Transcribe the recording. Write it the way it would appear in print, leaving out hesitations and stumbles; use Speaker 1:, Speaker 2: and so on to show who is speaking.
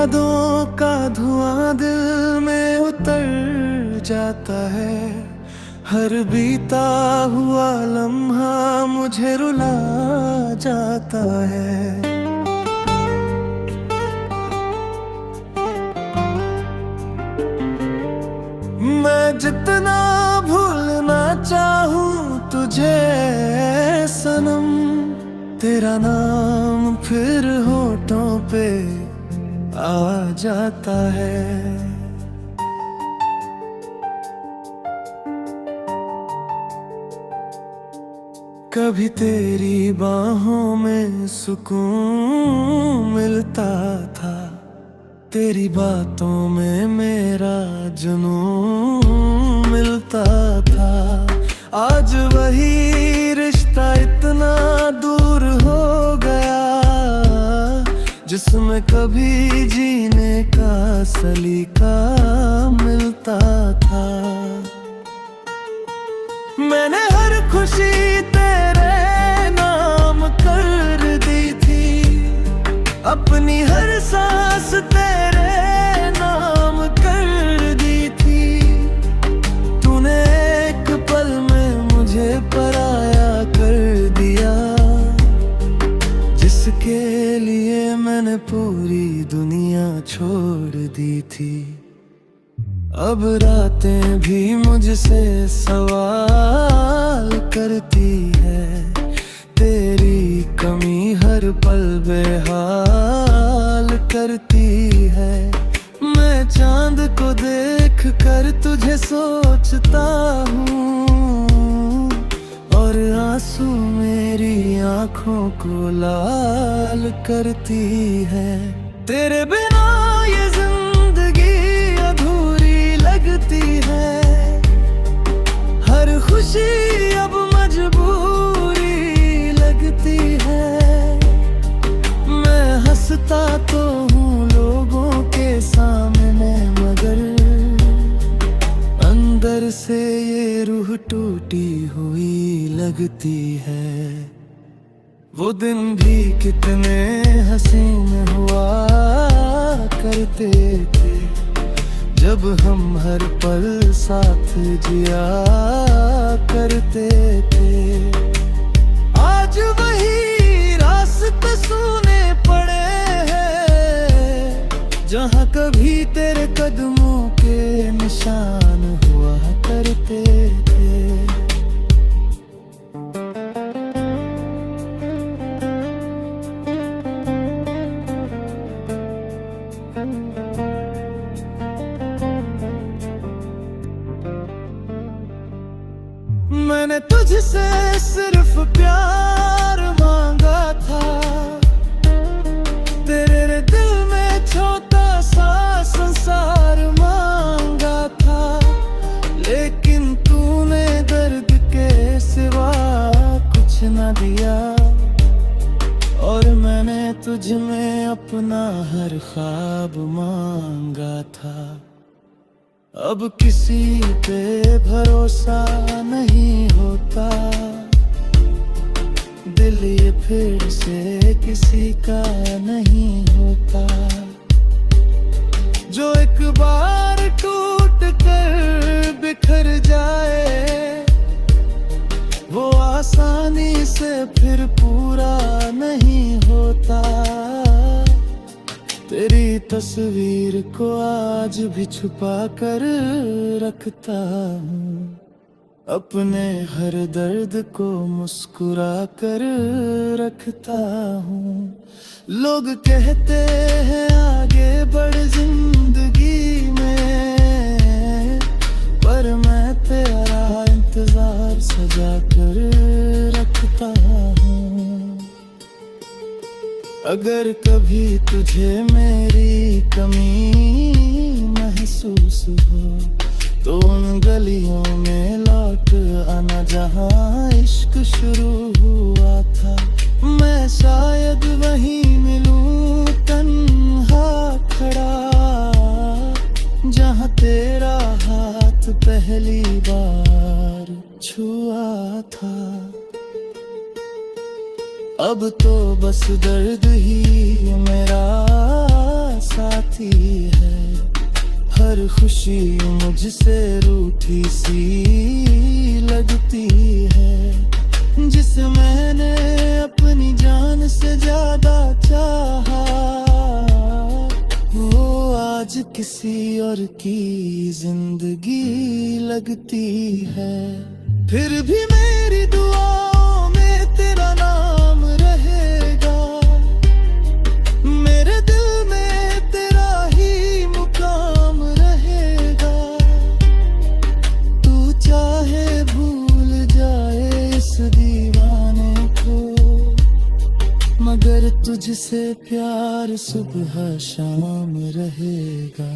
Speaker 1: यादों का धुआं दिल में उतर जाता है। हर बीता हुआ लम्हा मुझे रुला जाता है। मैं जितना भूलना चाहूं तुझे सनम, तेरा नाम फिर होठों पे आ जाता है। कभी तेरी बाहों में सुकून मिलता था, तेरी बातों में मेरा जुनून मिलता था। आज वही रिश्ता इतना दूर हो गया, जिसमें कभी जीने का सलीका मिलता था। मैंने हर खुशी तेरे नाम कर दी थी, अपनी हर सांस तेरे नाम कर दी थी। तूने एक पल में मुझे पराया कर दिया, जिसके लिए मैंने पूरी दुनिया छोड़ दी थी। अब रातें भी मुझसे सवाल करती है, तेरी कमी हर पल बेहाल करती है। मैं चांद को देख कर तुझे सोचता हूँ, और आंसू मेरी आँखों को लाल करती है। तेरे बिना ये जिंदगी अधूरी लगती है, हर खुशी अब मजबूरी लगती है। मैं हंसता तो हूँ लोगों के सामने, मगर अंदर से ये रूह टूटी हुई लगती है। वो दिन भी कितने हसीन हुआ करते थे, जब हम हर पल साथ जिया करते थे। आज वही रास्ते सुने पड़े हैं, जहाँ कभी तेरे कदमों के निशान हुआ करते थे। मैंने तुझसे सिर्फ प्यार मांगा था, तेरे दिल में छोटा सा संसार मांगा था। लेकिन तूने दर्द के सिवा कुछ न दिया, और मैंने तुझ में अपना हर ख्वाब मांगा था। अब किसी पे भरोसा नहीं होता, दिल ये फिर से किसी का नहीं होता। जो एक बार टूट कर बिखर जाए, वो आसानी से फिर पूरा नहीं होता। तेरी तस्वीर को आज भी छुपा कर रखता हूँ, अपने हर दर्द को मुस्कुरा कर रखता हूँ। लोग कहते हैं आगे बढ़ जिंदगी में, पर मैं तेरा इंतजार सजा कर रखता हूँ। अगर कभी तुझे मेरी कमी महसूस हो, तो उन गलियों में लौट आना जहाँ इश्क शुरू हुआ था। मैं शायद वहीं मिलूं तन्हा खड़ा, जहाँ तेरा हाथ पहली बार छुआ था। अब तो बस दर्द ही मेरा साथ लगती है, हर खुशी मुझसे रूठी सी लगती है। जिसे मैंने अपनी जान से ज्यादा चाहा, वो आज किसी और की जिंदगी लगती है। फिर भी मेरी दुआओं में तेरा नाम रहेगा, मेरे दिल में तेरा ही मुकाम रहेगा। तू चाहे भूल जाए इस दीवाने को, मगर तुझसे प्यार सुबह शाम रहेगा।